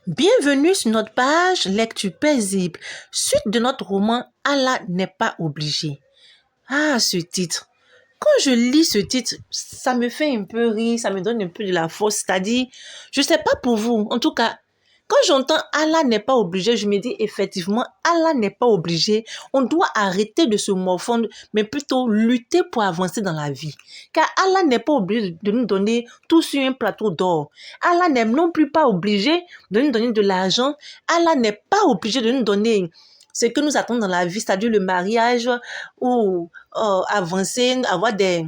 Bienvenue sur notre page Lecture paisible, suite de notre roman Allah n'est pas obligé. Ah, ce titre. Quand je lis ce titre, ça me fait un peu rire, ça me donne un peu de la force. C'est-à-dire, je ne sais pas pour vous, en tout cas, quand j'entends Allah n'est pas obligé, je me dis effectivement, Allah n'est pas obligé. On doit arrêter de se morfondre, mais plutôt lutter pour avancer dans la vie. Car Allah n'est pas obligé de nous donner tout sur un plateau d'or. Allah n'est non plus pas obligé de nous donner de l'argent. Allah n'est pas obligé de nous donner ce que nous attendons dans la vie, c'est-à-dire le mariage ou avancer, avoir des...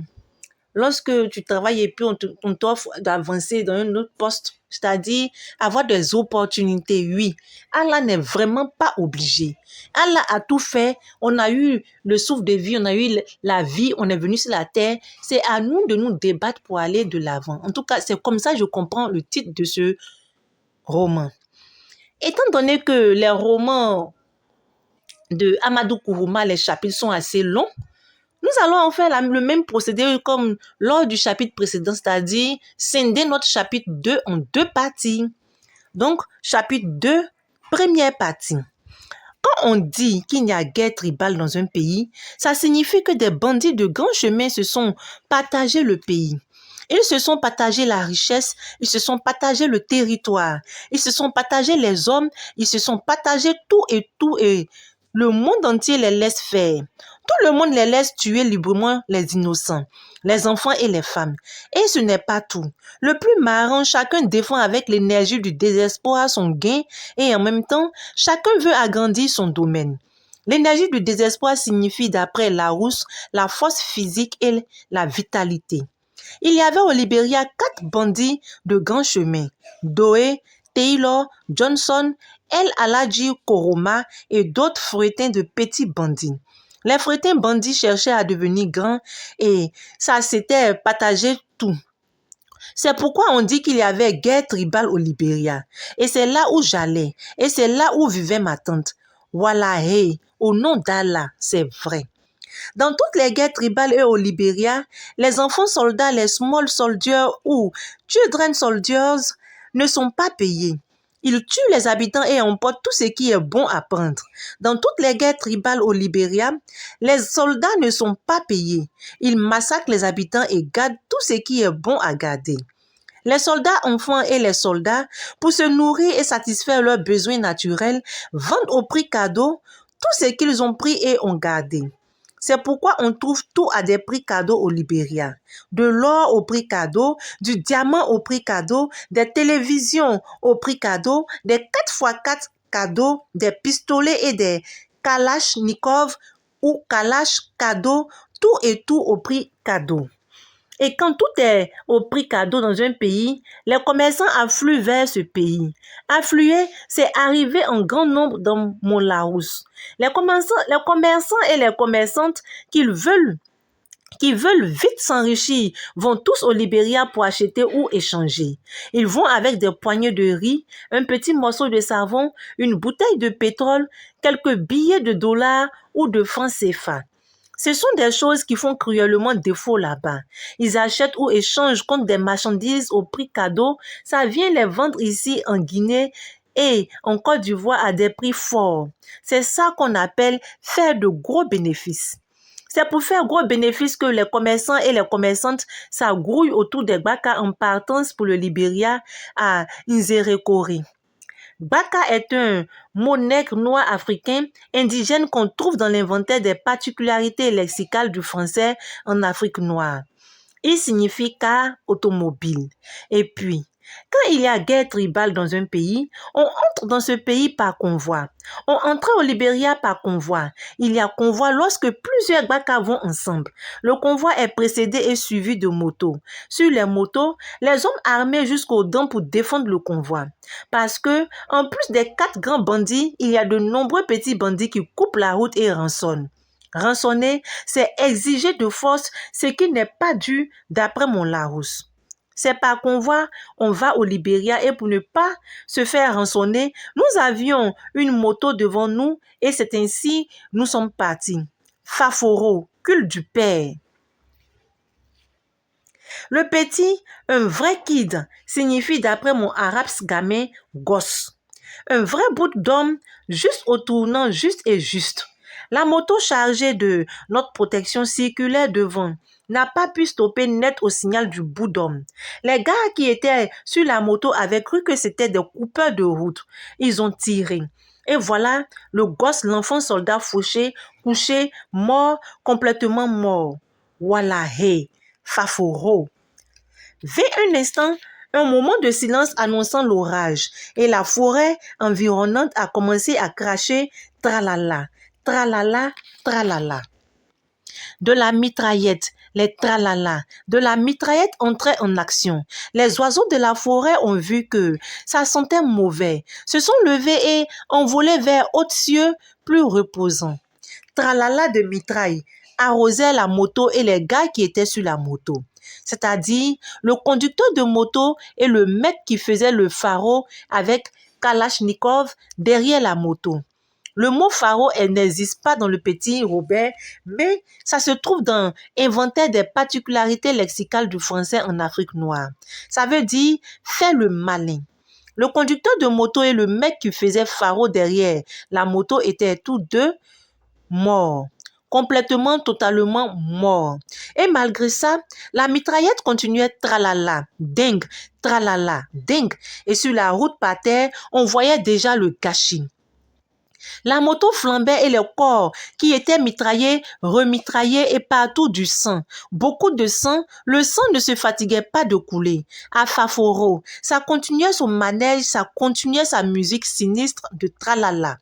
Lorsque tu travailles et puis on t'offre d'avancer dans un autre poste, c'est-à-dire avoir des opportunités, oui. Allah n'est vraiment pas obligé. Allah a tout fait. On a eu le souffle de vie, on a eu la vie, on est venu sur la terre. C'est à nous de nous débattre pour aller de l'avant. En tout cas, c'est comme ça que je comprends le titre de ce roman. Étant donné que les romans de Amadou Kourouma, les chapitres sont assez longs, nous allons en faire le même procédé comme lors du chapitre précédent, c'est-à-dire scinder notre chapitre 2 en deux parties. Donc, chapitre 2, première partie. Quand on dit qu'il n'y a guerre tribale dans un pays, ça signifie que des bandits de grand chemin se sont partagés le pays. Ils se sont partagés la richesse, ils se sont partagés le territoire, ils se sont partagés les hommes, ils se sont partagés tout et le monde entier les laisse faire. Tout le monde les laisse tuer librement les innocents, les enfants et les femmes. Et ce n'est pas tout. Le plus marrant, chacun défend avec l'énergie du désespoir son gain et en même temps, chacun veut agrandir son domaine. L'énergie du désespoir signifie, d'après Larousse, la force physique et la vitalité. Il y avait au Libéria 4 bandits de grand chemin, Doe, Taylor, Johnson, El Aladji Koroma et d'autres fouettins de petits bandits. Les fouettins bandits cherchaient à devenir grands et ça s'était partagé tout. C'est pourquoi on dit qu'il y avait guerre tribale au Libéria. Et c'est là où j'allais. Et c'est là où vivait ma tante. Voilà, hey, au nom d'Allah, c'est vrai. Dans toutes les guerres tribales et au Libéria, les enfants soldats, les small soldiers ou children soldiers ne sont pas payés. Ils tuent les habitants et emportent tout ce qui est bon à prendre. Dans toutes les guerres tribales au Libéria, les soldats ne sont pas payés. Ils massacrent les habitants et gardent tout ce qui est bon à garder. Les soldats enfants et les soldats, pour se nourrir et satisfaire leurs besoins naturels, vendent au prix cadeau tout ce qu'ils ont pris et ont gardé. C'est pourquoi on trouve tout à des prix cadeaux au Libéria. De l'or au prix cadeau, du diamant au prix cadeau, des télévisions au prix cadeau, des 4x4 cadeaux, des pistolets et des kalachnikov ou kalash cadeaux, tout et tout au prix cadeau. Et quand tout est au prix cadeau dans un pays, les commerçants affluent vers ce pays. Affluer, c'est arriver en grand nombre dans mon Larousse. Les commerçants et les commerçantes qui veulent vite s'enrichir vont tous au Libéria pour acheter ou échanger. Ils vont avec des poignées de riz, un petit morceau de savon, une bouteille de pétrole, quelques billets de dollars ou de francs CFA. Ce sont des choses qui font cruellement défaut là-bas. Ils achètent ou échangent contre des marchandises au prix cadeau. Ça vient les vendre ici en Guinée et en Côte d'Ivoire à des prix forts. C'est ça qu'on appelle faire de gros bénéfices. C'est pour faire gros bénéfices que les commerçants et les commerçantes s'agrouillent autour des Baka en partance pour le Libéria à Nzerekore. Baka est un mot nègre noir africain indigène qu'on trouve dans l'inventaire des particularités lexicales du français en Afrique noire. Il signifie car automobile. Et puis, quand il y a guerre tribale dans un pays, on entre dans ce pays par convoi. On entre au Libéria par convoi. Il y a convoi lorsque plusieurs Baka vont ensemble. Le convoi est précédé et suivi de motos. Sur les motos, les hommes armés jusqu'aux dents pour défendre le convoi. Parce que, en plus des 4 grands bandits, il y a de nombreux petits bandits qui coupent la route et rançonnent. Rançonner, c'est exiger de force ce qui n'est pas dû d'après mon Larousse. C'est par convoi, on va au Libéria et pour ne pas se faire rançonner, nous avions une moto devant nous et c'est ainsi nous sommes partis. Faforo, cul du père. Le petit, un vrai kid, signifie d'après mon arabe gamin, gosse. Un vrai bout d'homme, juste au tournant juste et juste. La moto chargée de notre protection circulaire devant n'a pas pu stopper net au signal du bout d'homme. Les gars qui étaient sur la moto avaient cru que c'était des coupeurs de route. Ils ont tiré. Et voilà le gosse, l'enfant soldat fauché, couché, mort, complètement mort. Voilà, hey, Faforo. Vint un instant, un moment de silence annonçant l'orage, et la forêt environnante a commencé à cracher tralala, tralala, tralala. De la mitraillette, les tralala, de la mitraillette entrait en action. Les oiseaux de la forêt ont vu que ça sentait mauvais, se sont levés et envolés vers hautes cieux plus reposants. Tralala de mitraille arrosait la moto et les gars qui étaient sur la moto. C'est-à-dire le conducteur de moto et le mec qui faisait le pharo avec Kalachnikov derrière la moto. Le mot pharo, elle n'existe pas dans le petit Robert, mais ça se trouve dans Inventaire des particularités lexicales du français en Afrique noire. Ça veut dire fais le malin. Le conducteur de moto et le mec qui faisait pharo derrière la moto étaient tous deux morts. Complètement, totalement morts. Et malgré ça, la mitraillette continuait tralala, dingue, tralala, dingue. Et sur la route par terre, on voyait déjà le gâchis. La moto flambait et les corps qui étaient mitraillés, remitraillés et partout du sang. Beaucoup de sang, le sang ne se fatiguait pas de couler. À Faforo, ça continuait son manège, ça continuait sa musique sinistre de tralala.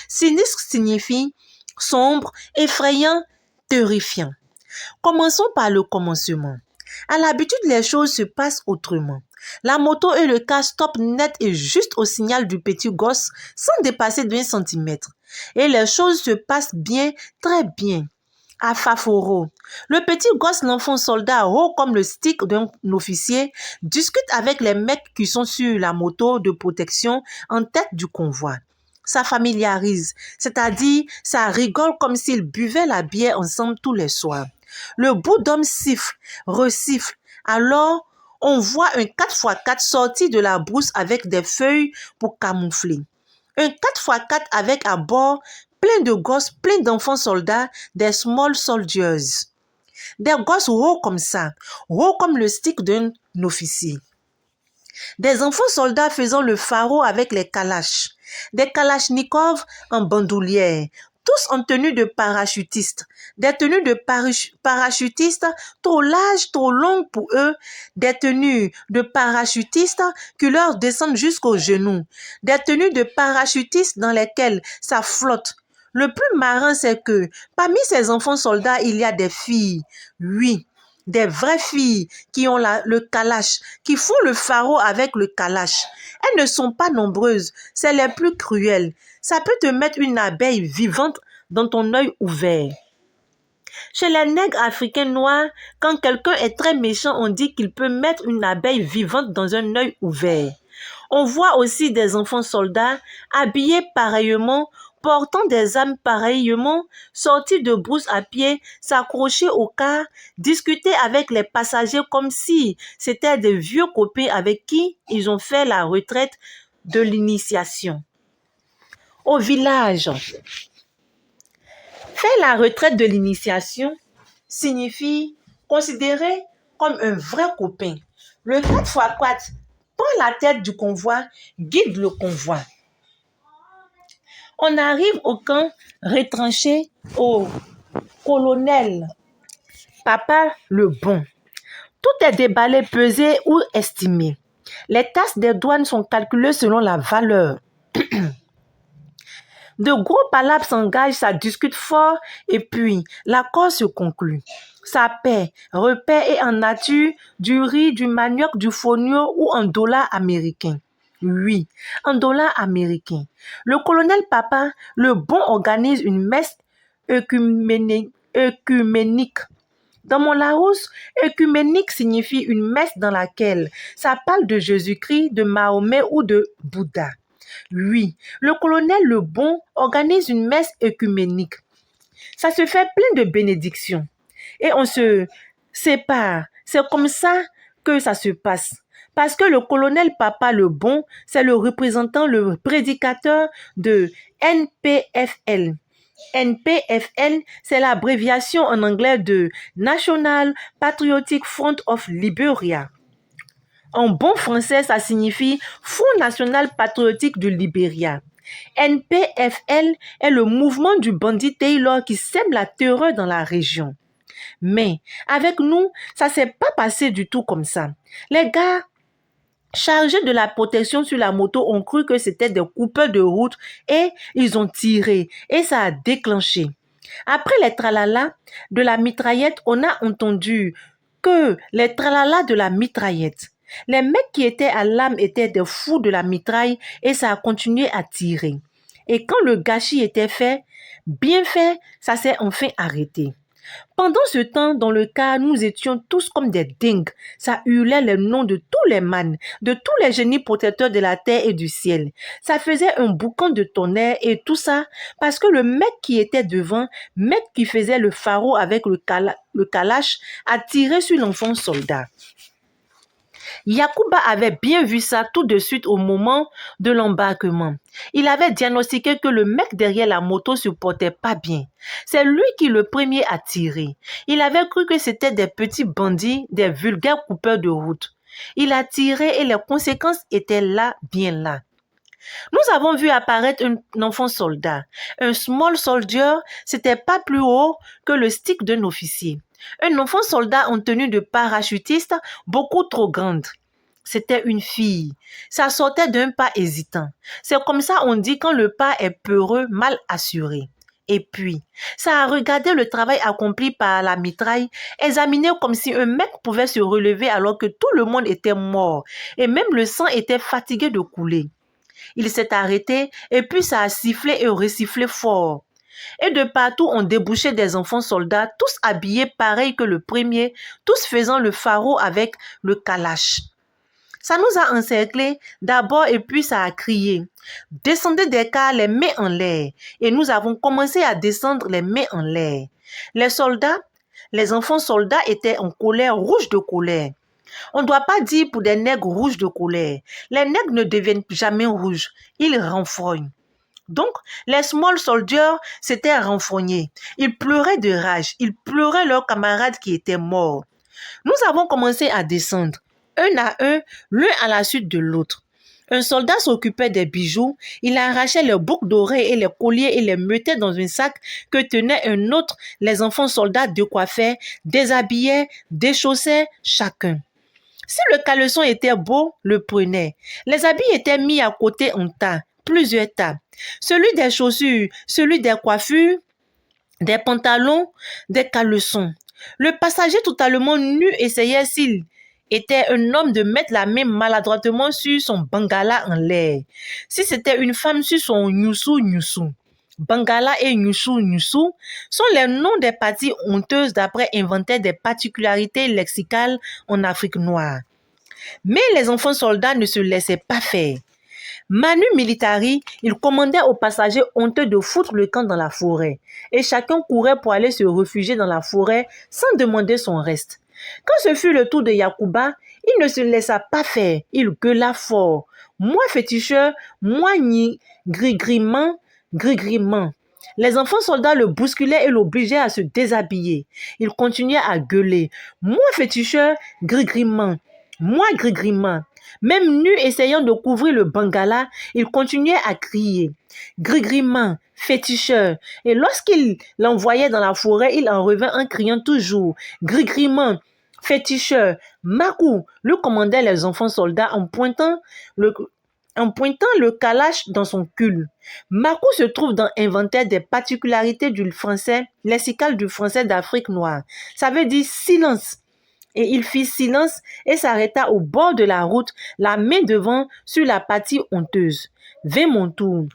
Sinistre signifie sombre, effrayant, terrifiant. Commençons par le commencement. À l'habitude, les choses se passent autrement. La moto et le car stoppent net et juste au signal du petit gosse sans dépasser d'1 centimètre. Et les choses se passent bien, très bien. À Faforo, le petit gosse, l'enfant soldat, haut comme le stick d'un officier, discute avec les mecs qui sont sur la moto de protection en tête du convoi. Ça familiarise, c'est-à-dire ça rigole comme s'ils buvaient la bière ensemble tous les soirs. Le bout d'homme siffle, resiffle. Alors, on voit un 4x4 sorti de la brousse avec des feuilles pour camoufler. Un 4x4 avec à bord plein de gosses, plein d'enfants soldats, des small soldiers. Des gosses hauts comme ça, hauts comme le stick d'un officier. Des enfants soldats faisant le pharo avec les kalachs. Des kalachnikovs en bandoulière, tous en tenue de parachutistes. Des tenues de parachutistes trop larges, trop longues pour eux. Des tenues de parachutistes qui leur descendent jusqu'aux genoux. Des tenues de parachutistes dans lesquelles ça flotte. Le plus marrant, c'est que parmi ces enfants soldats, il y a des filles. Oui, des vraies filles qui ont le kalash, qui font le pharo avec le kalash. Elles ne sont pas nombreuses, c'est les plus cruelles. Ça peut te mettre une abeille vivante dans ton œil ouvert. Chez les nègres africains noirs, quand quelqu'un est très méchant, on dit qu'il peut mettre une abeille vivante dans un œil ouvert. On voit aussi des enfants soldats habillés pareillement, portant des armes pareillement, sortis de brousse à pied, s'accrocher au car, discuter avec les passagers comme si c'était des vieux copains avec qui ils ont fait la retraite de l'initiation. Au village, faire la retraite de l'initiation signifie considérer comme un vrai copain. Le 4x4 prend la tête du convoi, guide le convoi. On arrive au camp retranché au colonel Papa le Bon. Tout est déballé, pesé ou estimé. Les tasses des douanes sont calculées selon la valeur. De gros palabres s'engagent, ça discute fort et puis l'accord se conclut. Ça paie, repaie et en nature du riz, du manioc, du fonio ou en dollars américains. Oui, en dollars américains. Le colonel Papa, le Bon, organise une messe œcuménique. Dans mon Larousse, œcuménique signifie une messe dans laquelle ça parle de Jésus-Christ, de Mahomet ou de Bouddha. Oui, le colonel Le Bon organise une messe œcuménique. Ça se fait plein de bénédictions. Et on se sépare. C'est comme ça que ça se passe. Parce que le colonel Papa le Bon, c'est le représentant, le prédicateur de NPFL. NPFL, c'est l'abréviation en anglais de National Patriotic Front of Liberia. En bon français, ça signifie Front National Patriotique du Libéria. NPFL est le mouvement du bandit Taylor qui sème la terreur dans la région. Mais avec nous, ça s'est pas passé du tout comme ça. Les gars chargés de la protection sur la moto ont cru que c'était des coupeurs de route et ils ont tiré et ça a déclenché. Après les tralala de la mitraillette, on a entendu que les tralala de la mitraillette. Les mecs qui étaient à l'âme étaient des fous de la mitraille et ça a continué à tirer. Et quand le gâchis était fait, bien fait, ça s'est enfin arrêté. Pendant ce temps, dans le cas, nous étions tous comme des dingues. Ça hurlait les noms de tous les mânes, de tous les génies protecteurs de la terre et du ciel. Ça faisait un boucan de tonnerre et tout ça parce que le mec qui était devant, mec qui faisait le pharaon avec le kalash, a tiré sur l'enfant soldat. Yacouba avait bien vu ça tout de suite au moment de l'embarquement. Il avait diagnostiqué que le mec derrière la moto se portait pas bien. C'est lui qui le premier a tiré. Il avait cru que c'était des petits bandits, des vulgaires coupeurs de route. Il a tiré et les conséquences étaient là, bien là. Nous avons vu apparaître un enfant soldat. Un small soldier, c'était pas plus haut que le stick d'un officier. Un enfant soldat en tenue de parachutiste, beaucoup trop grande. C'était une fille. Ça sortait d'un pas hésitant. C'est comme ça on dit quand le pas est peureux, mal assuré. Et puis, ça a regardé le travail accompli par la mitraille, examiné comme si un mec pouvait se relever alors que tout le monde était mort et même le sang était fatigué de couler. Il s'est arrêté et puis ça a sifflé et resifflé fort. Et de partout on débouchait des enfants soldats, tous habillés pareil que le premier, tous faisant le pharaon avec le kalash. Ça nous a encerclés d'abord et puis ça a crié. Descendez des cars les mains en l'air. Et nous avons commencé à descendre les mains en l'air. Les soldats, les enfants soldats étaient en colère, rouges de colère. On ne doit pas dire pour des nègres rouges de colère. Les nègres ne deviennent jamais rouges, ils renfrognent. Donc, les small soldiers s'étaient renfrognés. Ils pleuraient de rage, ils pleuraient leurs camarades qui étaient morts. Nous avons commencé à descendre, un à un, l'un à la suite de l'autre. Un soldat s'occupait des bijoux, il arrachait les boucles d'oreilles et les colliers et les mettait dans un sac que tenait un autre. Les enfants soldats décoiffaient, déshabillaient, déchaussaient chacun. Si le caleçon était beau, le prenait. Les habits étaient mis à côté en tas, plusieurs tas. Celui des chaussures, celui des coiffures, des pantalons, des caleçons. Le passager totalement nu essayait s'il était un homme de mettre la main maladroitement sur son bangala en l'air. Si c'était une femme sur son nyusu. Bangala et nyusu sont les noms des parties honteuses d'après inventaire des particularités lexicales en Afrique noire. Mais les enfants soldats ne se laissaient pas faire. Manu Militari, il commandait aux passagers honteux de foutre le camp dans la forêt. Et chacun courait pour aller se réfugier dans la forêt sans demander son reste. Quand ce fut le tour de Yacouba, il ne se laissa pas faire. Il gueula fort. Moi féticheur, moi ni grigrimant. Les enfants soldats le bousculaient et l'obligeaient à se déshabiller. Il continuait à gueuler. Moi féticheur, grigrimant. Moi grigrimant. Même nu essayant de couvrir le bangala, il continuait à crier. Grigrimant, féticheur. Et lorsqu'il l'envoyait dans la forêt, il en revint en criant toujours. Grigrimant, féticheur. Makou, le commandaient les enfants soldats en pointant le kalash dans son cul. Makou se trouve dans l'inventaire des particularités du français, lexical du français d'Afrique noire. Ça veut dire silence. Et il fit silence et s'arrêta au bord de la route, la main devant sur la partie honteuse. Vint mon tour.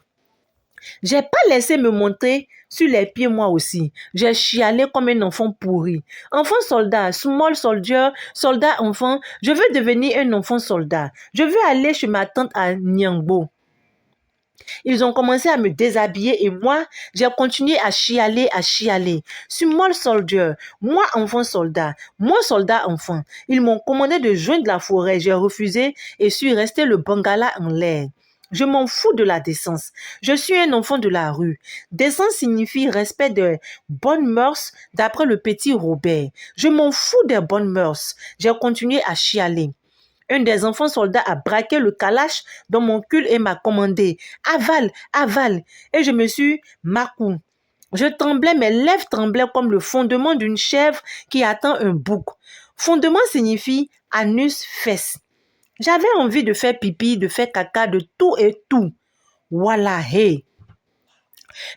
J'ai pas laissé me monter sur les pieds moi aussi. J'ai chialé comme un enfant pourri. Enfant soldat, small soldier, soldat enfant, je veux devenir un enfant soldat. Je veux aller chez ma tante à Niangbo. Ils ont commencé à me déshabiller et moi, j'ai continué à chialer, à chialer. Small soldier, moi enfant soldat, moi soldat enfant. Ils m'ont commandé de joindre la forêt, j'ai refusé et suis resté le bangala en l'air. Je m'en fous de la décence. Je suis un enfant de la rue. Décence signifie respect des bonnes mœurs d'après le petit Robert. Je m'en fous des bonnes mœurs. J'ai continué à chialer. Un des enfants soldats a braqué le calache dans mon cul et m'a commandé « Avale, avale » et je me suis macou. Je tremblais, mes lèvres tremblaient comme le fondement d'une chèvre qui attend un bouc. Fondement signifie anus, fesse. J'avais envie de faire pipi, de faire caca, de tout et tout. Voilà, hey.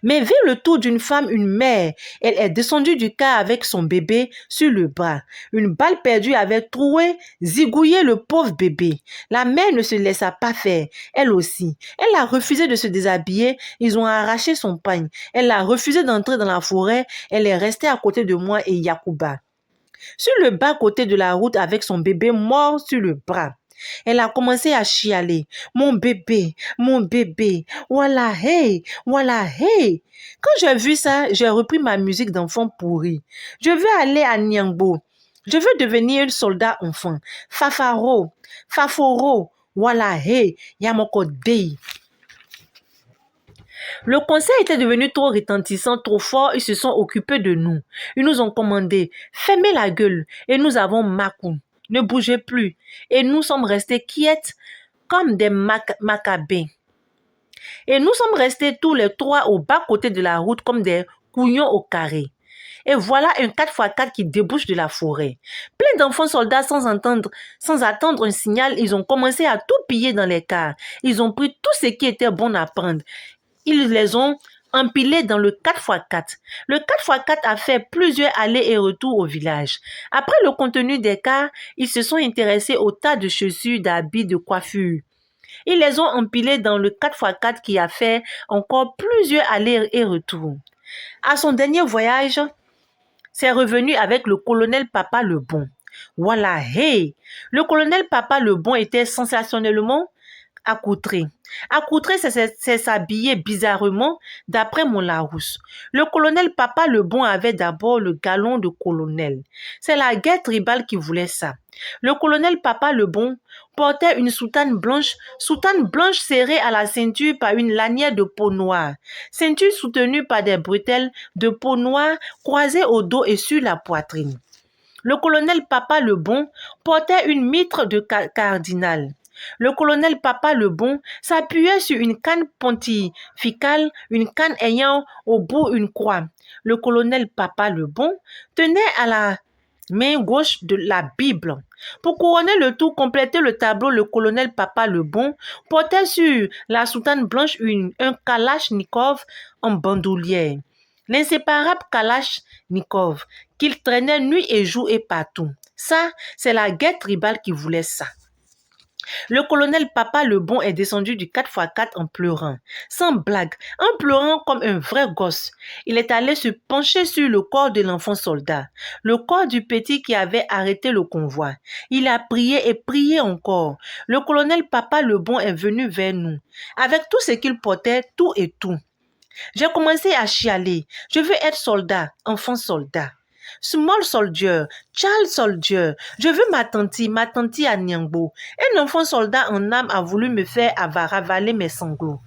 Mais vu le tour d'une femme, une mère, elle est descendue du car avec son bébé sur le bras. Une balle perdue avait troué, zigouillé le pauvre bébé. La mère ne se laissa pas faire, elle aussi. Elle a refusé de se déshabiller, ils ont arraché son pagne. Elle a refusé d'entrer dans la forêt, elle est restée à côté de moi et Yacouba. Sur le bas-côté de la route avec son bébé mort sur le bras. Elle a commencé à chialer. Mon bébé, voilà, hey, voilà, hey. Quand j'ai vu ça, j'ai repris ma musique d'enfant pourri. Je veux aller à Niangbo. Je veux devenir un soldat enfant. Fafaro, Faforo, voilà, hey, Yamoko Dei. Le conseil était devenu trop retentissant, trop fort, ils se sont occupés de nous. Ils nous ont commandé, fermez la gueule, et nous avons macou. Ne bougez plus. Et nous sommes restés quiètes comme des macabées. Et nous sommes restés tous les trois au bas-côté de la route comme des couillons au carré. Et voilà un 4x4 qui débouche de la forêt. Plein d'enfants soldats sans attendre un signal, ils ont commencé à tout piller dans les cars. Ils ont pris tout ce qui était bon à prendre. Ils les ont empilés dans le 4x4. Le 4x4 a fait plusieurs allers et retours au village. Après le contenu des cars, ils se sont intéressés au tas de chaussures, d'habits, de coiffures. Ils les ont empilés dans le 4x4 qui a fait encore plusieurs allers et retours. À son dernier voyage, c'est revenu avec le colonel Papa Lebon. Voilà, hey! Le colonel Papa Lebon était sensationnellement accoutré. Accoutré, c'est s'habiller bizarrement d'après mon Larousse. Le colonel Papa Lebon avait d'abord le galon de colonel. C'est la guerre tribale qui voulait ça. Le colonel Papa Lebon portait une soutane blanche serrée à la ceinture par une lanière de peau noire. Ceinture soutenue par des bretelles de peau noire croisées au dos et sur la poitrine. Le colonel Papa Lebon portait une mitre de cardinal. Le colonel Papa Lebon s'appuyait sur une canne pontificale, une canne ayant au bout une croix. Le colonel Papa Lebon tenait à la main gauche de la Bible. Pour couronner le tout, compléter le tableau, le colonel Papa Lebon portait sur la soutane blanche un kalachnikov en bandoulière. L'inséparable kalachnikov qu'il traînait nuit et jour et partout. Ça, c'est la guerre tribale qui voulait ça. Le colonel Papa Lebon est descendu du 4x4 en pleurant, sans blague, en pleurant comme un vrai gosse. Il est allé se pencher sur le corps de l'enfant soldat, le corps du petit qui avait arrêté le convoi. Il a prié et prié encore. Le colonel Papa Lebon est venu vers nous, avec tout ce qu'il portait, tout et tout. J'ai commencé à chialer. Je veux être soldat, enfant soldat. Small soldier, child soldier. Je veux ma tante à Niangbo. Un enfant soldat en âme a voulu me faire ravaler mes sanglots.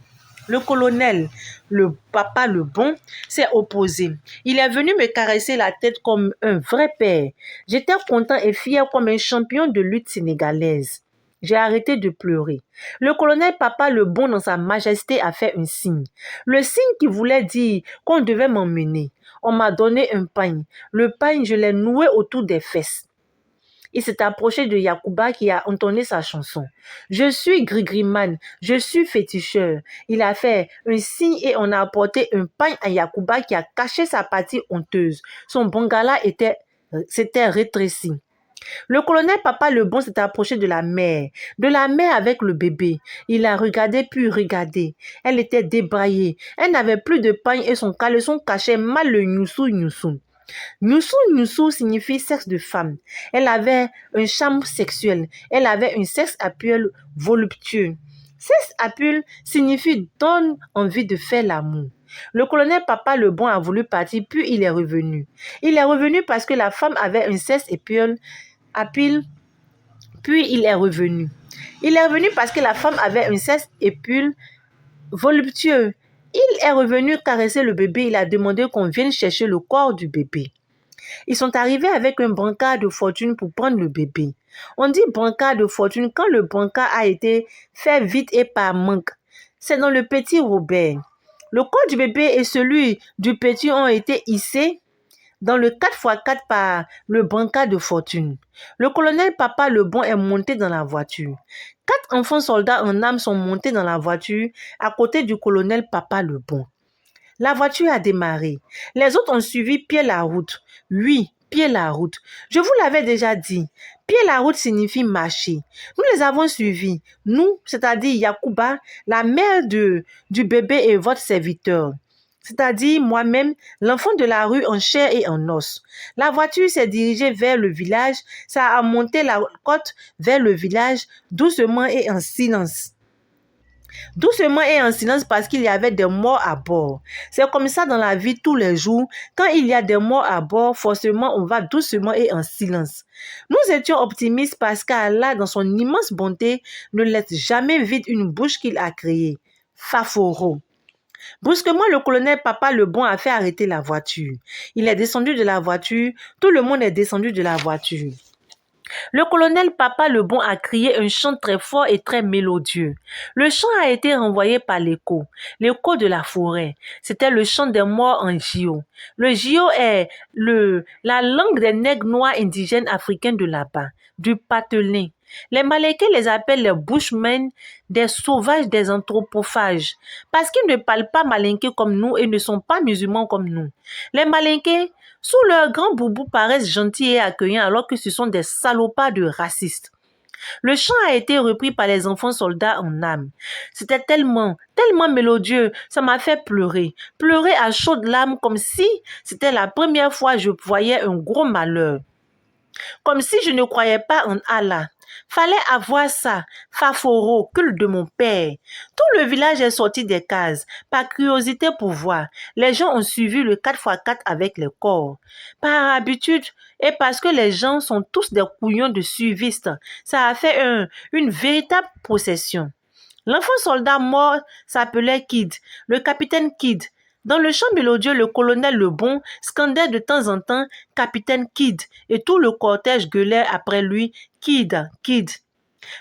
Le colonel, le Papa Lebon, s'est opposé. Il est venu me caresser la tête comme un vrai père. J'étais content et fier comme un champion de lutte sénégalaise. J'ai arrêté de pleurer. Le colonel Papa Lebon, dans sa majesté, a fait un signe. Le signe qui voulait dire qu'on devait m'emmener. On m'a donné un pagne. Le pagne, je l'ai noué autour des fesses. Il s'est approché de Yacouba qui a entonné sa chanson. Je suis Grigriman, je suis féticheur. Il a fait un signe et on a apporté un pagne à Yacouba qui a caché sa partie honteuse. Son bangala s'était rétréci. Le colonel Papa Lebon s'est approché de la mère avec le bébé. Il a regardé puis regardé. Elle était débraillée. Elle n'avait plus de pagne et son caleçon cachait mal le nyusu nyusu. Nyusu signifie sexe de femme. Elle avait un charme sexuel. Elle avait un sexe à voluptueux. Apule signifie donne envie de faire l'amour. Le colonel Papa le Bon a voulu partir, puis il est revenu. Il est revenu parce que la femme avait un cesse apule, puis il est revenu. Il est revenu parce que la femme avait un cesse épule voluptueux. Il est revenu caresser le bébé. Il a demandé qu'on vienne chercher le corps du bébé. Ils sont arrivés avec un brancard de fortune pour prendre le bébé. On dit brancard de fortune quand le brancard a été fait vite et par manque. C'est dans le petit Robert. Le corps du bébé et celui du petit ont été hissés dans le 4x4 par le brancard de fortune. Le colonel Papa le Bon est monté dans la voiture. 4 enfants soldats en armes sont montés dans la voiture à côté du colonel Papa le Bon. La voiture a démarré. Les autres ont suivi pied la route. Oui, pied la route. Je vous l'avais déjà dit. Pied la route signifie marcher. Nous les avons suivis. Nous, c'est-à-dire Yacouba, la mère du bébé et votre serviteur. C'est-à-dire moi-même, l'enfant de la rue en chair et en os. La voiture s'est dirigée vers le village. Ça a monté la côte vers le village, doucement et en silence. Doucement et en silence parce qu'il y avait des morts à bord. C'est comme ça dans la vie tous les jours. Quand il y a des morts à bord, forcément, on va doucement et en silence. Nous étions optimistes parce qu'Allah, dans son immense bonté, ne laisse jamais vide une bouche qu'il a créée. Faforo. Brusquement, le colonel Papa le Bon a fait arrêter la voiture. Il est descendu de la voiture. Tout le monde est descendu de la voiture. Le colonel Papa le Bon a crié un chant très fort et très mélodieux. Le chant a été renvoyé par l'écho de la forêt. C'était le chant des morts en Jio. Le Jio est la langue des nègres noirs indigènes africains de là-bas, du patelin. Les Malékés les appellent les Bushmen, des sauvages, des anthropophages, parce qu'ils ne parlent pas malinké comme nous et ne sont pas musulmans comme nous. Les Malinké, sous leur grand boubou, paraissent gentils et accueillants alors que ce sont des salopards de racistes. Le chant a été repris par les enfants soldats en âme. C'était tellement mélodieux, ça m'a fait pleurer. Pleurer à chaudes larmes comme si c'était la première fois que je voyais un gros malheur. Comme si je ne croyais pas en Allah. Fallait avoir ça, Faforo, culte de mon père. Tout le village est sorti des cases, par curiosité pour voir. Les gens ont suivi le 4x4 avec les corps. Par habitude, et parce que les gens sont tous des couillons de suivistes, ça a fait une véritable procession. L'enfant soldat mort s'appelait Kid, le capitaine Kid. Dans le chant mélodieux, le colonel Le Bon scandait de temps en temps « Capitaine Kid » et tout le cortège gueulait après lui « Kid, Kid ».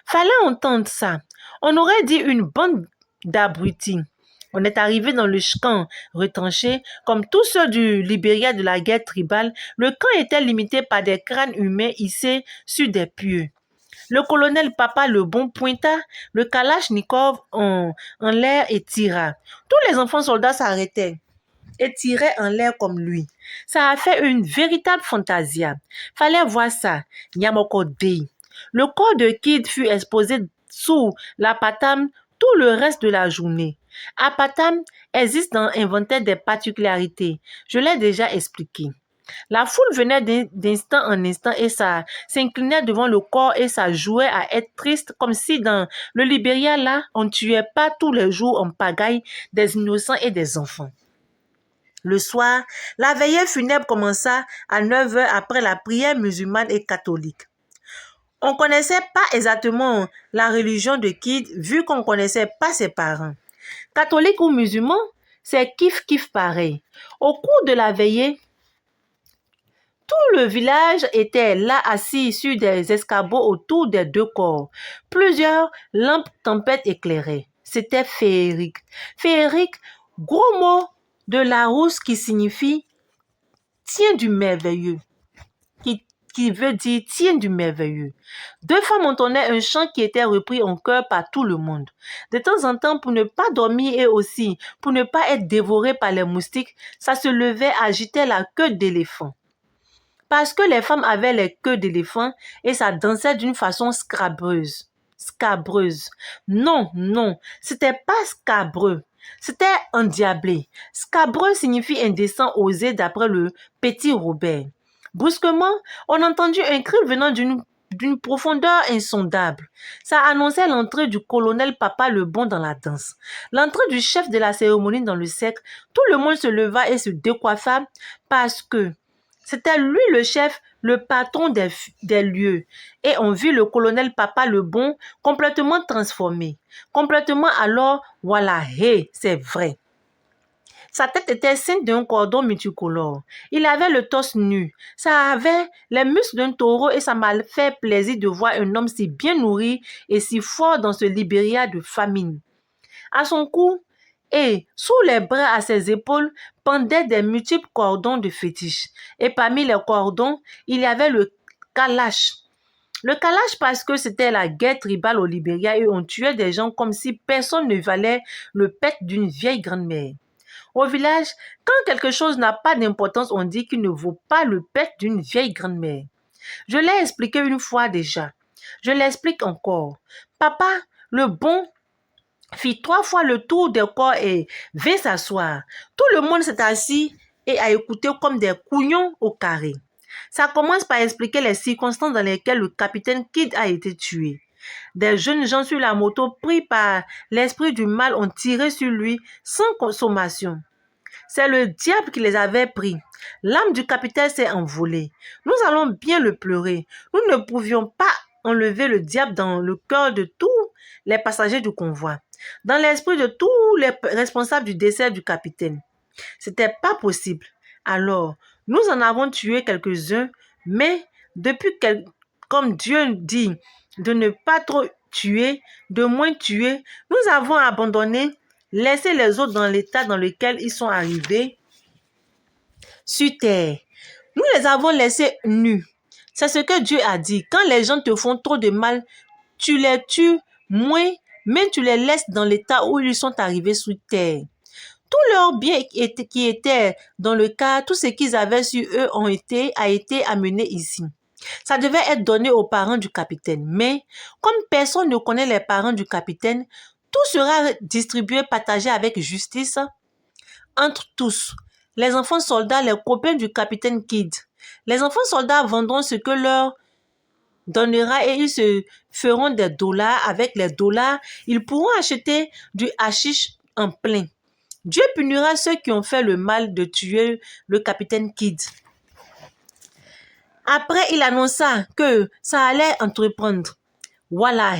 Fallait entendre ça. On aurait dit une bande d'abrutis. On est arrivé dans le camp retranché. Comme tous ceux du Libéria de la guerre tribale, le camp était limité par des crânes humains hissés sur des pieux. Le colonel Papa le Bon pointa le Kalachnikov en l'air et tira. Tous les enfants soldats s'arrêtaient et tiraient en l'air comme lui. Ça a fait une véritable fantasia. Fallait voir ça. Nyamokodei. Le corps de Kid fut exposé sous l'Apatam tout le reste de la journée. Apatam existe dans l'inventaire des particularités. Je l'ai déjà expliqué. La foule venait d'instant en instant et ça s'inclinait devant le corps et ça jouait à être triste comme si dans le Libéria là, on ne tuait pas tous les jours en pagaille des innocents et des enfants. Le soir, la veillée funèbre commença à 9 heures après la prière musulmane et catholique. On ne connaissait pas exactement la religion de Kid vu qu'on ne connaissait pas ses parents. Catholique ou musulman, c'est kiff pareil. Au cours de la veillée, tout le village était là assis sur des escabeaux autour des 2 corps. Plusieurs lampes tempêtes éclairaient. C'était féerique. Féerique, gros mot de Larousse qui signifie tient du merveilleux. Qui veut dire tient du merveilleux. 2 femmes entonnaient un chant qui était repris en chœur par tout le monde. De temps en temps, pour ne pas dormir et aussi pour ne pas être dévoré par les moustiques, ça se levait, agitait la queue d'éléphant. Parce que les femmes avaient les queues d'éléphant et ça dansait d'une façon scabreuse. Non, c'était pas scabreux. C'était endiablé. Scabreux signifie indécent, osé d'après le petit Robert. Brusquement, on entendit un cri venant d'une d'une profondeur insondable. Ça annonçait l'entrée du colonel Papa Lebon dans la danse, l'entrée du chef de la cérémonie dans le cercle. Tout le monde se leva et se décoiffa parce que c'était lui le chef, le patron des lieux. Et on vit le colonel Papa Lebon complètement transformé. Complètement alors, voilà, hé, c'est vrai. Sa tête était ceinte d'un cordon multicolore. Il avait le torse nu. Ça avait les muscles d'un taureau et ça m'a fait plaisir de voir un homme si bien nourri et si fort dans ce Libéria de famine. À son cou et sous les bras à ses épaules pendaient des multiples cordons de fétiche. Et parmi les cordons, il y avait le kalash. Le kalash parce que c'était la guerre tribale au Libéria et on tuait des gens comme si personne ne valait le pet d'une vieille grand-mère. Au village, quand quelque chose n'a pas d'importance, on dit qu'il ne vaut pas le pet d'une vieille grand-mère. Je l'ai expliqué une fois déjà. Je l'explique encore. Papa, le bon, fit 3 fois le tour des corps et vint s'asseoir. Tout le monde s'est assis et a écouté comme des couillons au carré. Ça commence par expliquer les circonstances dans lesquelles le capitaine Kidd a été tué. Des jeunes gens sur la moto pris par l'esprit du mal ont tiré sur lui sans consommation. C'est le diable qui les avait pris. L'âme du capitaine s'est envolée. Nous allons bien le pleurer. Nous ne pouvions pas enlever le diable dans le cœur de tous les passagers du convoi, dans l'esprit de tous les responsables du décès du capitaine. C'était pas possible. Alors, nous en avons tué quelques-uns, mais comme Dieu dit, de ne pas trop tuer, de moins tuer, nous avons abandonné, laissé les autres dans l'état dans lequel ils sont arrivés sur terre. Nous les avons laissés nus. C'est ce que Dieu a dit. Quand les gens te font trop de mal, tu les tues moins, mais tu les laisses dans l'état où ils sont arrivés sur terre. Tout leur bien qui était dans le cas, tout ce qu'ils avaient sur eux a été amené ici. Ça devait être donné aux parents du capitaine. Mais comme personne ne connaît les parents du capitaine, tout sera distribué, partagé avec justice entre tous. Les enfants soldats, les copains du capitaine Kidd. Les enfants soldats vendront ce que leur donnera et ils se feront des dollars. Avec les dollars, ils pourront acheter du hashish en plein. Dieu punira ceux qui ont fait le mal de tuer le capitaine Kidd. Après, il annonça que ça allait entreprendre. Voilà,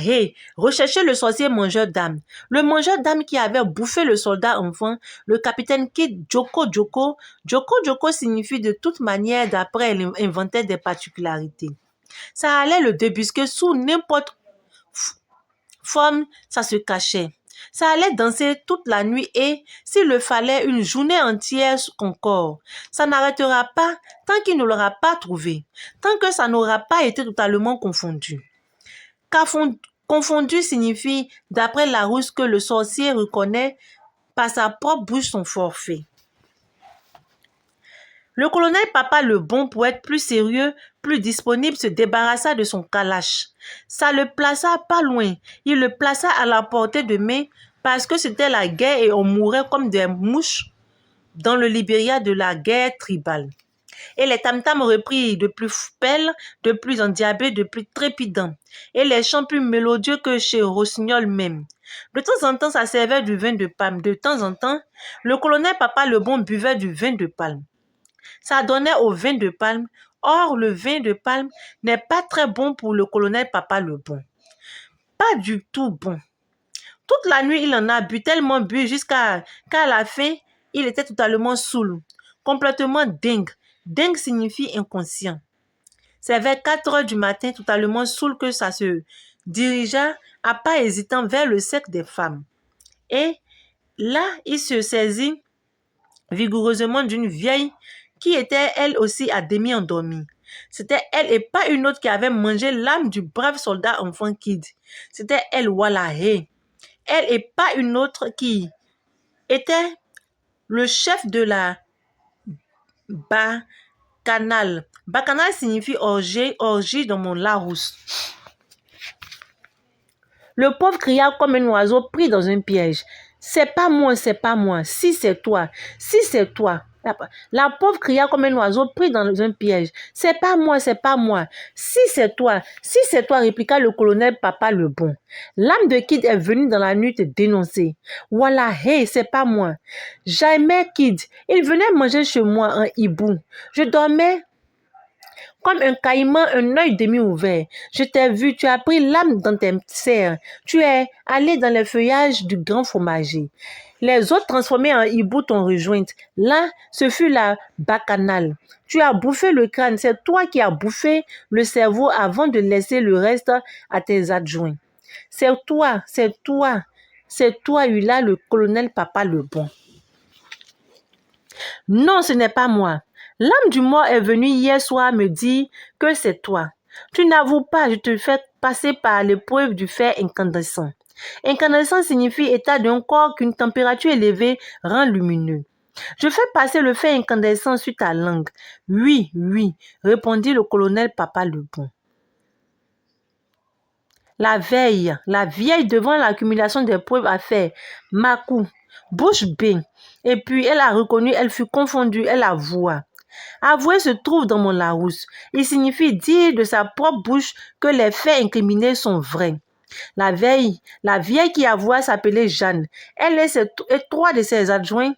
rechercher le sorcier mangeur d'âmes. Le mangeur d'âmes qui avait bouffé le soldat enfant, le capitaine Kidd, Joko Joko. Joko Joko signifie de toute manière, d'après, elle inventait des particularités. Ça allait le débusquer sous n'importe forme, ça se cachait. Ça allait danser toute la nuit et, s'il le fallait, une journée entière encore. Ça n'arrêtera pas tant qu'il ne l'aura pas trouvé, tant que ça n'aura pas été totalement confondu. Car confondu signifie, d'après Larousse, que le sorcier reconnaît par sa propre bouche son forfait. Le colonel Papa Lebon, pour être plus sérieux, plus disponible, se débarrassa de son kalash. Ça le plaça pas loin. Il le plaça à la portée de main parce que c'était la guerre et on mourait comme des mouches dans le Libéria de la guerre tribale. Et les tam-tams reprirent de plus belles, de plus endiablés, de plus trépidants, et les chants plus mélodieux que chez Rossignol même. De temps en temps, ça servait du vin de palme. De temps en temps, le colonel Papa Lebon buvait du vin de palme. Ça donnait au vin de palme. Or, le vin de palme n'est pas très bon pour le colonel Papa Lebon. Pas du tout bon. Toute la nuit, il en a bu, tellement bu, qu'à la fin, il était totalement saoul, complètement dingue. Dingue signifie inconscient. C'est vers 4 heures du matin, totalement saoul, que ça se dirigea, à pas hésitant, vers le cercle des femmes. Et là, il se saisit vigoureusement d'une vieille qui était elle aussi à demi endormie. C'était elle et pas une autre qui avait mangé l'âme du brave soldat enfant Kidd. C'était elle, Wallahe. Elle et pas une autre qui était le chef de la Bacchanal. Bacchanal signifie orgie dans mon Larousse. Le pauvre cria comme un oiseau pris dans un piège. C'est pas moi, c'est pas moi. Si c'est toi, si c'est toi. La pauvre cria comme un oiseau pris dans un piège. C'est pas moi, c'est pas moi. Si c'est toi, répliqua le colonel Papa le Bon. L'âme de Kid est venue dans la nuit te dénoncer. Voilà, hey, c'est pas moi. Jamais Kid. Il venait manger chez moi un hibou. Je dormais comme un caïman, un œil demi-ouvert. Je t'ai vu, tu as pris l'âme dans tes serres. Tu es allé dans les feuillages du grand fromager. Les autres transformés en hibou t'ont rejointe. Là, ce fut la bacchanale. Tu as bouffé le crâne. C'est toi qui as bouffé le cerveau avant de laisser le reste à tes adjoints. C'est toi, hurla le colonel Papa le Bon. Non, ce n'est pas moi. L'âme du mort est venue hier soir me dire que c'est toi. Tu n'avoues pas, je te fais passer par l'épreuve du fer incandescent. Incandescent signifie état d'un corps qu'une température élevée rend lumineux. Je fais passer le fer incandescent sur ta langue. Oui, répondit le colonel Papa le Bon. La vieille devant l'accumulation des preuves a fait Makou, bouche bée. Et puis elle a reconnu, elle fut confondue, elle avoua. Avouer se trouve dans mon Larousse. Il signifie dire de sa propre bouche que les faits incriminés sont vrais. La vieille qui avoua s'appelait Jeanne. Elle et trois de ses adjoints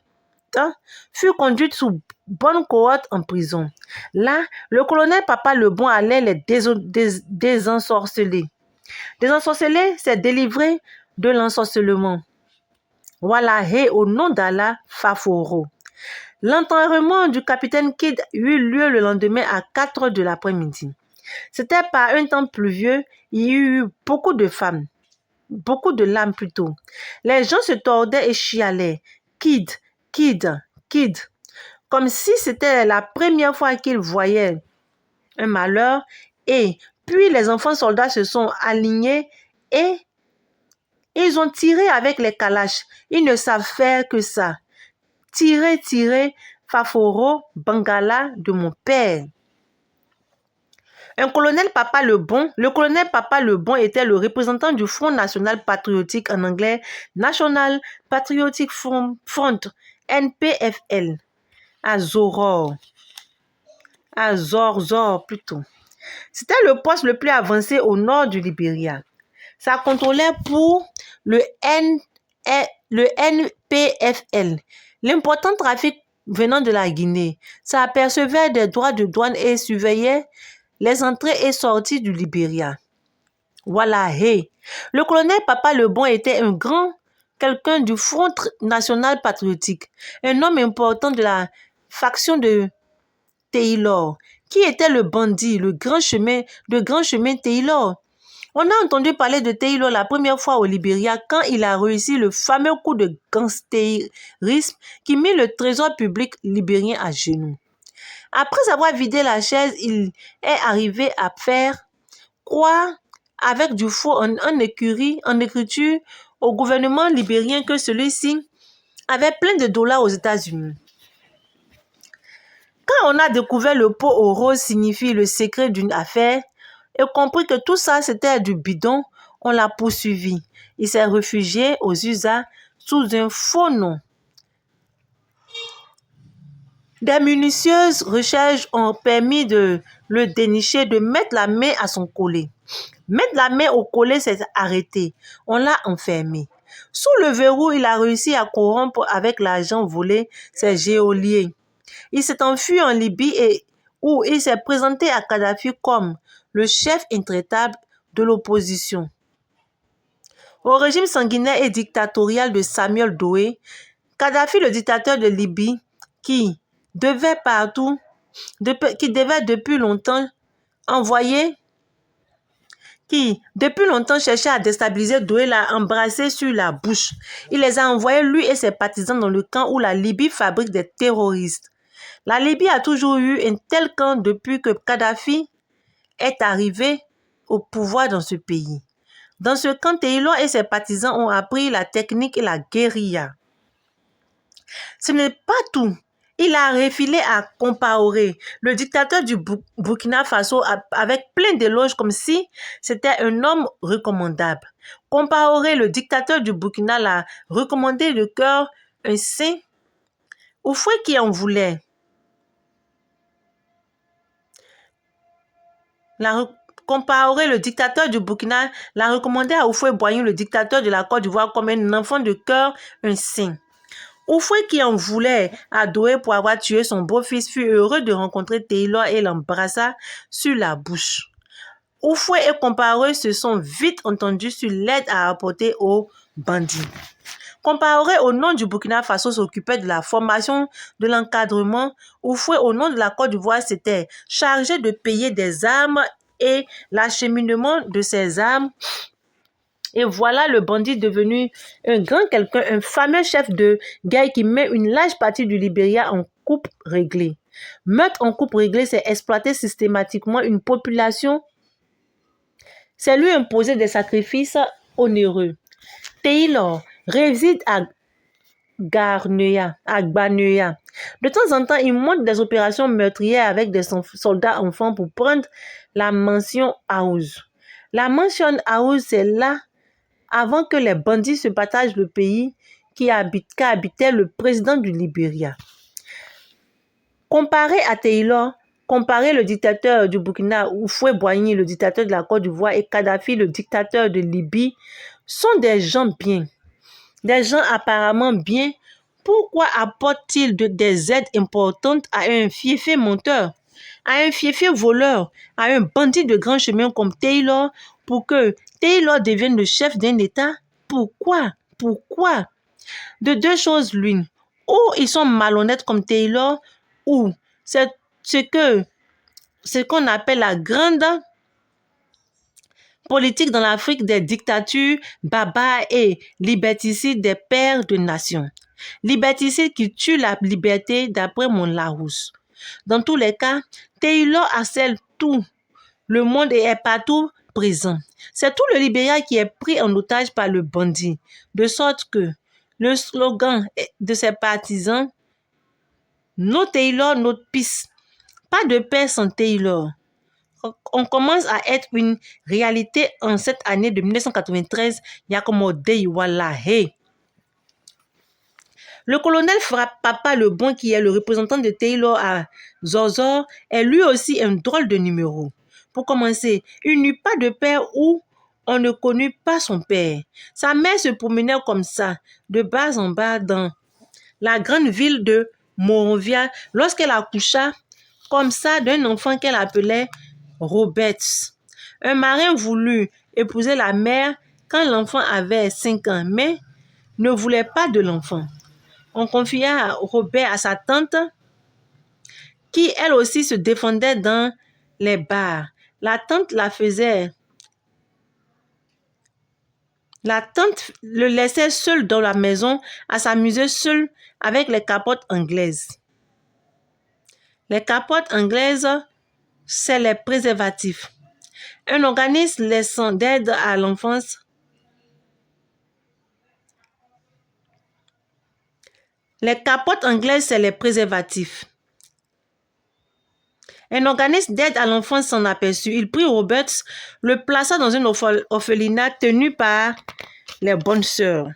furent conduites sous bonne cohorte en prison. Là, le colonel Papa le Bon allait les désensorceler. Désensorceler, c'est délivrer de l'ensorcellement. Voilà, et au nom d'Allah, Faforo. L'enterrement du capitaine Kidd eut lieu le lendemain à 4 heures de l'après-midi. C'était par un temps pluvieux, il y eut beaucoup de femmes, beaucoup de lames plutôt. Les gens se tordaient et chialaient. Kidd, Kidd, Kidd. Comme si c'était la première fois qu'ils voyaient un malheur. Et puis les enfants soldats se sont alignés et ils ont tiré avec les calaches. Ils ne savent faire que ça. Tirer, Faforo, Bangala de mon père. Le colonel Papa le Bon était le représentant du Front National Patriotique, en anglais National Patriotic Front, NPFL, à Zor plutôt. C'était le poste le plus avancé au nord du Libéria. Ça contrôlait pour le NPFL l'important trafic venant de la Guinée. Ça apercevait des droits de douane et surveillait les entrées et sorties du Libéria. Voilà, hey. Le colonel Papa le Bon était quelqu'un du Front National Patriotique, un homme important de la faction de Taylor. Qui était le bandit, le grand chemin Taylor? On a entendu parler de Taylor la première fois au Libéria quand il a réussi le fameux coup de gangstérisme qui mit le trésor public libérien à genoux. Après avoir vidé la chaise, il est arrivé à faire croire avec du faux en écriture au gouvernement libérien que celui-ci avait plein de dollars aux États-Unis. Quand on a découvert le pot au rose signifie le secret d'une affaire, et compris que tout ça c'était du bidon, on l'a poursuivi. Il s'est réfugié aux USA sous un faux nom. Des minutieuses recherches ont permis de le dénicher, de mettre la main à son collet. Mettre la main au collet, c'est arrêté. On l'a enfermé. Sous le verrou, il a réussi à corrompre avec l'argent volé ses geôliers. Il s'est enfui en Libye où il s'est présenté à Kadhafi comme le chef intraitable de l'opposition. Au régime sanguinaire et dictatorial de Samuel Doe, Kadhafi, le dictateur de Libye, qui devait depuis longtemps chercher à déstabiliser Doe, l'a embrassé sur la bouche. Il les a envoyés, lui et ses partisans, dans le camp où la Libye fabrique des terroristes. La Libye a toujours eu un tel camp depuis que Kadhafi est arrivé au pouvoir dans ce pays. Dans ce camp, Taylor et ses partisans ont appris la technique et la guérilla. Ce n'est pas tout. Il a refilé à Compaoré, le dictateur du Burkina Faso, avec plein d'éloges comme si c'était un homme recommandable. Compaoré, le dictateur du Burkina, l'a recommandé de cœur, un saint, au fouet qui en voulait. Compaoré, le dictateur du Burkina, l'a recommandé à Houphouët-Boigny, le dictateur de la Côte d'Ivoire, comme un enfant de cœur, un saint. Houphouët, qui en voulait à Doué pour avoir tué son beau-fils, fut heureux de rencontrer Taylor et l'embrassa sur la bouche. Houphouët et Compaoré se sont vite entendus sur l'aide à apporter aux bandits. Compaoré, au nom du Burkina Faso, s'occupait de la formation, de l'encadrement. Houphouët, au nom de la Côte d'Ivoire, s'était chargé de payer des armes et l'acheminement de ces armes. Et voilà le bandit devenu un grand quelqu'un, un fameux chef de guerre qui met une large partie du Libéria en coupe réglée. Meurtre en coupe réglée, c'est exploiter systématiquement une population. C'est lui imposer des sacrifices onéreux. Taylor réside à Gbaneuya. De temps en temps, il monte des opérations meurtrières avec des soldats enfants pour prendre la Mansion House. La Mansion House, c'est là, avant que les bandits se partagent le pays, qu'habitait le président du Libéria. Comparé à Taylor, comparé le dictateur du Burkina, Houphouët-Boigny, le dictateur de la Côte d'Ivoire, et Kadhafi, le dictateur de Libye, sont des gens bien. Des gens apparemment bien. Pourquoi apportent-ils des aides importantes à un fiefé menteur, à un fiefé voleur, à un bandit de grand chemin comme Taylor, pour que Taylor devienne le chef d'un État? Pourquoi? De deux choses l'une. Ou ils sont malhonnêtes comme Taylor, ou c'est ce qu'on appelle la grande politique dans l'Afrique des dictatures barbares et liberticides des pères de nations. Liberticide qui tue la liberté d'après mon Larousse. Dans tous les cas, Taylor harcèle tout le monde et est partout présent. C'est tout le Libéria qui est pris en otage par le bandit, de sorte que le slogan de ses partisans, No Taylor, no peace. Pas de paix sans Taylor. On commence à être une réalité en cette année de 1993. Yakomode Iwalahe. Le colonel Papa Lebon, qui est le représentant de Taylor à Zorzor, est lui aussi un drôle de numéro. Pour commencer, il n'eut pas de père où on ne connut pas son père. Sa mère se promenait comme ça, de bas en bas, dans la grande ville de Monrovia, lorsqu'elle accoucha comme ça d'un enfant qu'elle appelait Roberts. Un marin voulut épouser la mère quand l'enfant avait 5 ans, mais ne voulait pas de l'enfant. On confia Robert à sa tante, qui elle aussi se défendait dans les bars. La tante le laissait seul dans la maison à s'amuser seul avec les capotes anglaises. Les capotes anglaises, c'est les préservatifs. Un organisme laissant d'aide à l'enfance. Les capotes anglaises, c'est les préservatifs. Un organisme d'aide à l'enfance s'en aperçut. Il prit Roberts, le plaça dans une orphelinat tenue par les bonnes sœurs.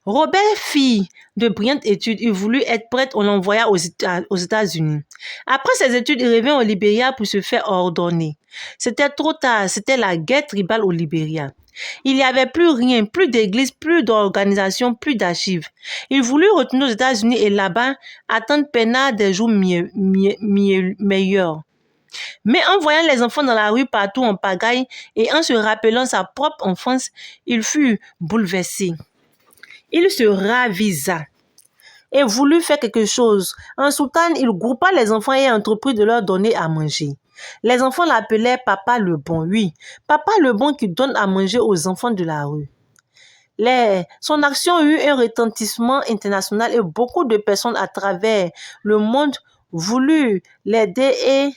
Robert fit de brillantes études. Il voulut être prêtre, on l'envoya aux États-Unis. Après ses études, il revint au Libéria pour se faire ordonner. C'était trop tard, c'était la guerre tribale au Libéria. Il n'y avait plus rien, plus d'église, plus d'organisation, plus d'archives. Il voulut retourner aux États-Unis et là-bas attendre peinard des jours meilleurs. Mais en voyant les enfants dans la rue partout en pagaille et en se rappelant sa propre enfance, il fut bouleversé. Il se ravisa et voulut faire quelque chose. En sultan, il groupa les enfants et entreprit de leur donner à manger. Les enfants l'appelaient Papa le Bon, oui, Papa le Bon qui donne à manger aux enfants de la rue. Son action eut un retentissement international et beaucoup de personnes à travers le monde voulurent l'aider et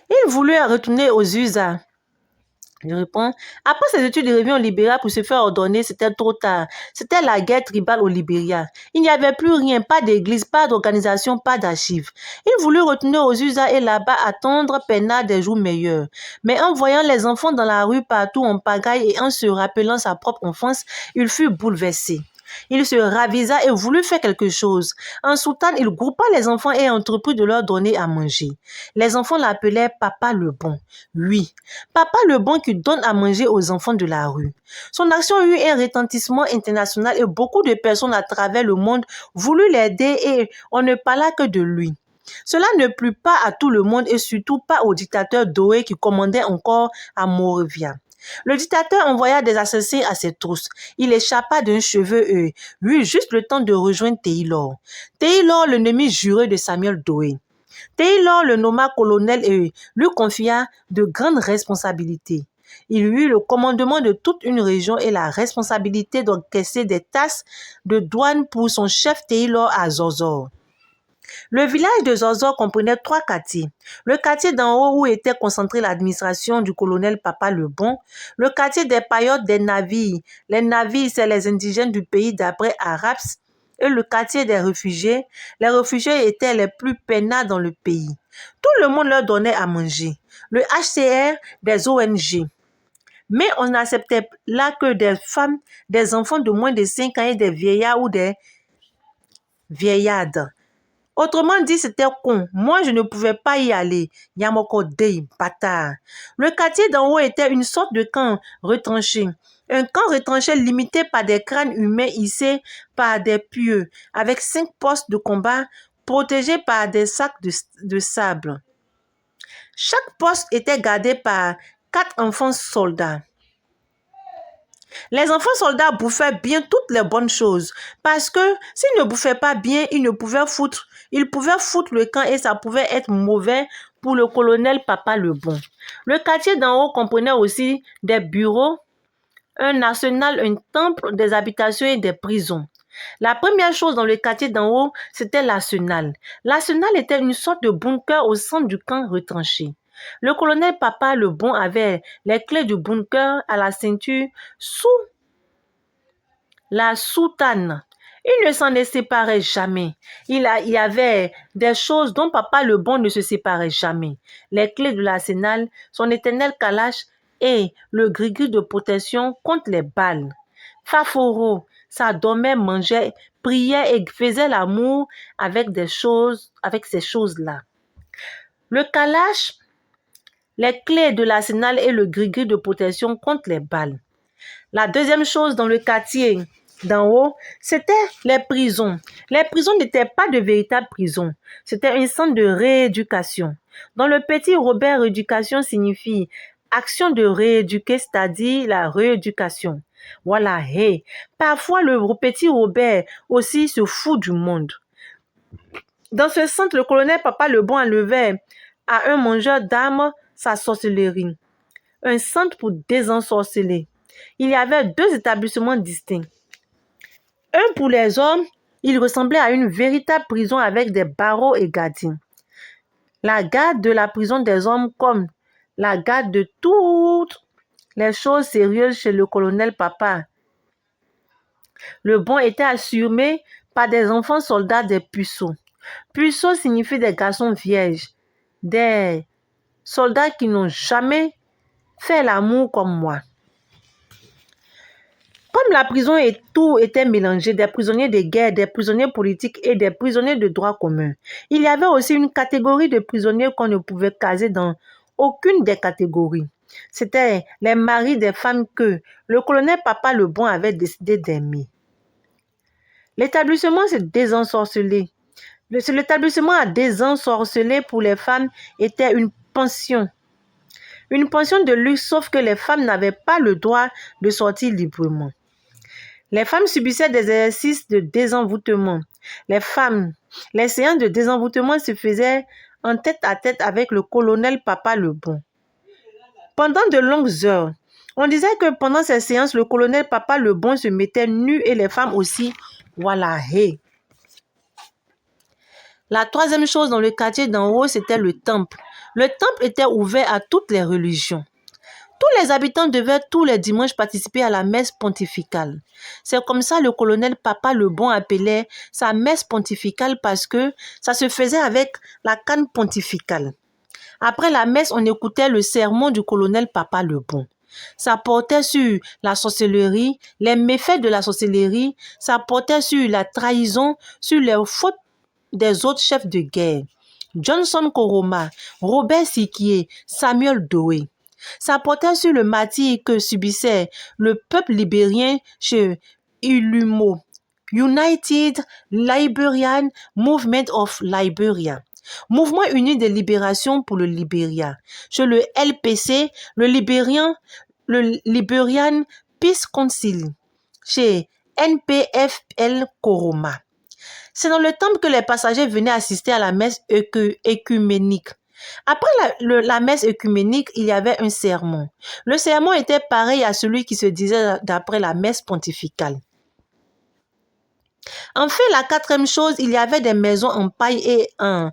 il voulut retourner aux USA. Je réponds. Après ses études, il revient au Libéria pour se faire ordonner. C'était trop tard. C'était la guerre tribale au Libéria. Il n'y avait plus rien, pas d'église, pas d'organisation, pas d'archives. Il voulut retourner aux USA et là-bas attendre peinard des jours meilleurs. Mais en voyant les enfants dans la rue partout en pagaille et en se rappelant sa propre enfance, il fut bouleversé. Il se ravisa et voulut faire quelque chose. En soutane, il groupa les enfants et entreprit de leur donner à manger. Les enfants l'appelaient Papa le Bon. Oui, Papa le Bon qui donne à manger aux enfants de la rue. Son action eut un retentissement international et beaucoup de personnes à travers le monde voulurent l'aider et on ne parla que de lui. Cela ne plut pas à tout le monde et surtout pas au dictateur Doé qui commandait encore à Monrovia. Le dictateur envoya des assassins à ses trousses. Il échappa d'un cheveu et eut juste le temps de rejoindre Taylor. Taylor, l'ennemi juré de Samuel Doé. Taylor le nomma colonel et lui confia de grandes responsabilités. Il eut le commandement de toute une région et la responsabilité d'encaisser des tasses de douane pour son chef Taylor à Zorzor. Le village de Zorzor comprenait 3 quartiers. Le quartier d'en haut où était concentrée l'administration du colonel Papa le Bon, le quartier des paillotes des navires. Les navires, c'est les indigènes du pays d'après Arabes, et le quartier des réfugiés. Les réfugiés étaient les plus peinards dans le pays. Tout le monde leur donnait à manger. Le HCR, des ONG. Mais on n'acceptait là que des femmes, des enfants de moins de 5 ans et des vieillards ou des vieillardes. Autrement dit, c'était con. Moi, je ne pouvais pas y aller. Yamoko Dey, bâtard. Le quartier d'en haut était une sorte de camp retranché. Un camp retranché limité par des crânes humains hissés par des pieux, avec 5 postes de combat protégés par des sacs de sable. Chaque poste était gardé par 4 enfants soldats. Les enfants soldats bouffaient bien toutes les bonnes choses parce que s'ils ne bouffaient pas bien, ils pouvaient foutre le camp et ça pouvait être mauvais pour le colonel Papa le Bon. Le quartier d'en haut comprenait aussi des bureaux, un arsenal, un temple, des habitations et des prisons. La première chose dans le quartier d'en haut, c'était l'arsenal. L'arsenal était une sorte de bunker au centre du camp retranché. Le colonel Papa le Bon avait les clés du bunker à la ceinture sous la soutane. Il ne s'en séparait jamais. Il y avait des choses dont Papa le Bon ne se séparait jamais. Les clés de l'arsenal, son éternel kalash et le gris-gris de protection contre les balles. Faforo, ça dormait, mangeait, priait et faisait l'amour avec ces choses-là. Le kalash, les clés de l'arsenal et le gris-gris de protection contre les balles. La deuxième chose dans le quartier d'en haut, c'était les prisons. Les prisons n'étaient pas de véritables prisons. C'était un centre de rééducation. Dans le petit Robert, rééducation signifie action de rééduquer, c'est-à-dire la rééducation. Voilà, hey. Parfois, le petit Robert aussi se fout du monde. Dans ce centre, le colonel Papa le Bon enlevait à un mangeur d'armes sa sorcellerie. Un centre pour désensorceler. Il y avait 2 établissements distincts. Un pour les hommes, il ressemblait à une véritable prison avec des barreaux et gardiens. La garde de la prison des hommes comme la garde de toutes les choses sérieuses chez le colonel Papa. Le Bon était assuré par des enfants soldats des puceaux. Puceaux signifie des garçons vierges, des soldats qui n'ont jamais fait l'amour comme moi. Comme la prison et tout était mélangé, des prisonniers de guerre, des prisonniers politiques et des prisonniers de droit commun. Il y avait aussi une catégorie de prisonniers qu'on ne pouvait caser dans aucune des catégories. C'était les maris des femmes que le colonel Papa le Bon avait décidé d'aimer. L'établissement s'est désensorcelé. L'établissement à désensorceler pour les femmes était une pension. Une pension de luxe, sauf que les femmes n'avaient pas le droit de sortir librement. Les femmes subissaient des exercices de désenvoûtement. Les séances de désenvoûtement se faisaient en tête à tête avec le colonel Papa le Bon. Pendant de longues heures, on disait que pendant ces séances, le colonel Papa le Bon se mettait nu et les femmes aussi. Voilà, hey. La troisième chose dans le quartier d'en haut, c'était le temple. Le temple était ouvert à toutes les religions. Tous les habitants devaient tous les dimanches participer à la messe pontificale. C'est comme ça le colonel Papa Lebon appelait sa messe pontificale parce que ça se faisait avec la canne pontificale. Après la messe, on écoutait le sermon du colonel Papa Lebon. Ça portait sur la sorcellerie, les méfaits de la sorcellerie, ça portait sur la trahison, sur les fautes des autres chefs de guerre. Johnson Koroma, Robert Sikié, Samuel Doe. Ça portait sur le martyre que subissait le peuple libérien chez ULUMO, United Liberian Movement of Liberia. Mouvement uni de libération pour le Libéria. Chez le LPC, le Liberian Peace Council. Chez NPFL Koroma. C'est dans le temple que les passagers venaient assister à la messe œcuménique. Après la messe œcuménique, il y avait un sermon. Le sermon était pareil à celui qui se disait d'après la messe pontificale. Enfin, la quatrième chose, il y avait des maisons en paille et en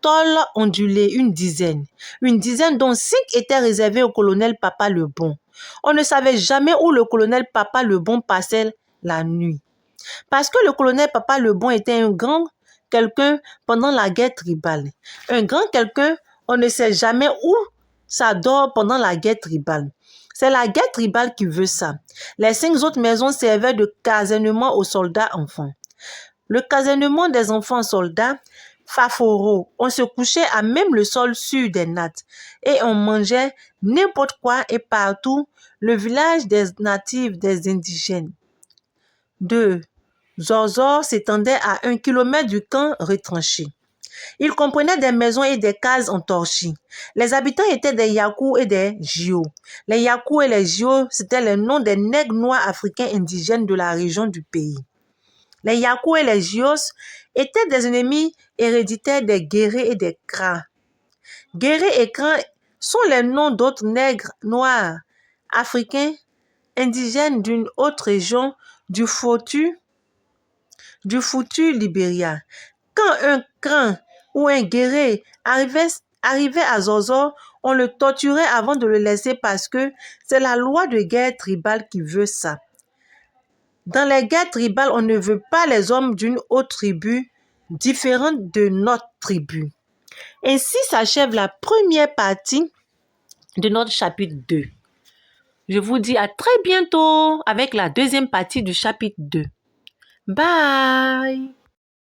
tôle ondulée, une dizaine dont 5 étaient réservées au colonel Papa Lebon. On ne savait jamais où le colonel Papa Lebon passait la nuit. Parce que le colonel Papa Lebon était un grand quelqu'un pendant la guerre tribale. Un grand quelqu'un, on ne sait jamais où ça dort pendant la guerre tribale. C'est la guerre tribale qui veut ça. Les 5 autres maisons servaient de casernement aux soldats enfants. Le casernement des enfants soldats, Faforo, on se couchait à même le sol sur des nattes et on mangeait n'importe quoi et partout. Le village des natifs, des indigènes. 2. Zorzor s'étendait à 1 kilomètre du camp retranché. Il comprenait des maisons et des cases en torchis. Les habitants étaient des Yakou et des Jio. Les Yakou et les Jio, c'était les noms des nègres noirs africains indigènes de la région du pays. Les Yakou et les Jios étaient des ennemis héréditaires des Guérés et des Kras. Guérés et Kras sont les noms d'autres nègres noirs africains indigènes d'une autre région du foutu Libéria. Quand un Kran ou un Guéré arrivait à Zorzor, on le torturait avant de le laisser parce que c'est la loi de guerre tribale qui veut ça. Dans les guerres tribales, on ne veut pas les hommes d'une autre tribu différente de notre tribu. Ainsi s'achève la première partie de notre chapitre 2. Je vous dis à très bientôt avec la deuxième partie du chapitre 2. Bye!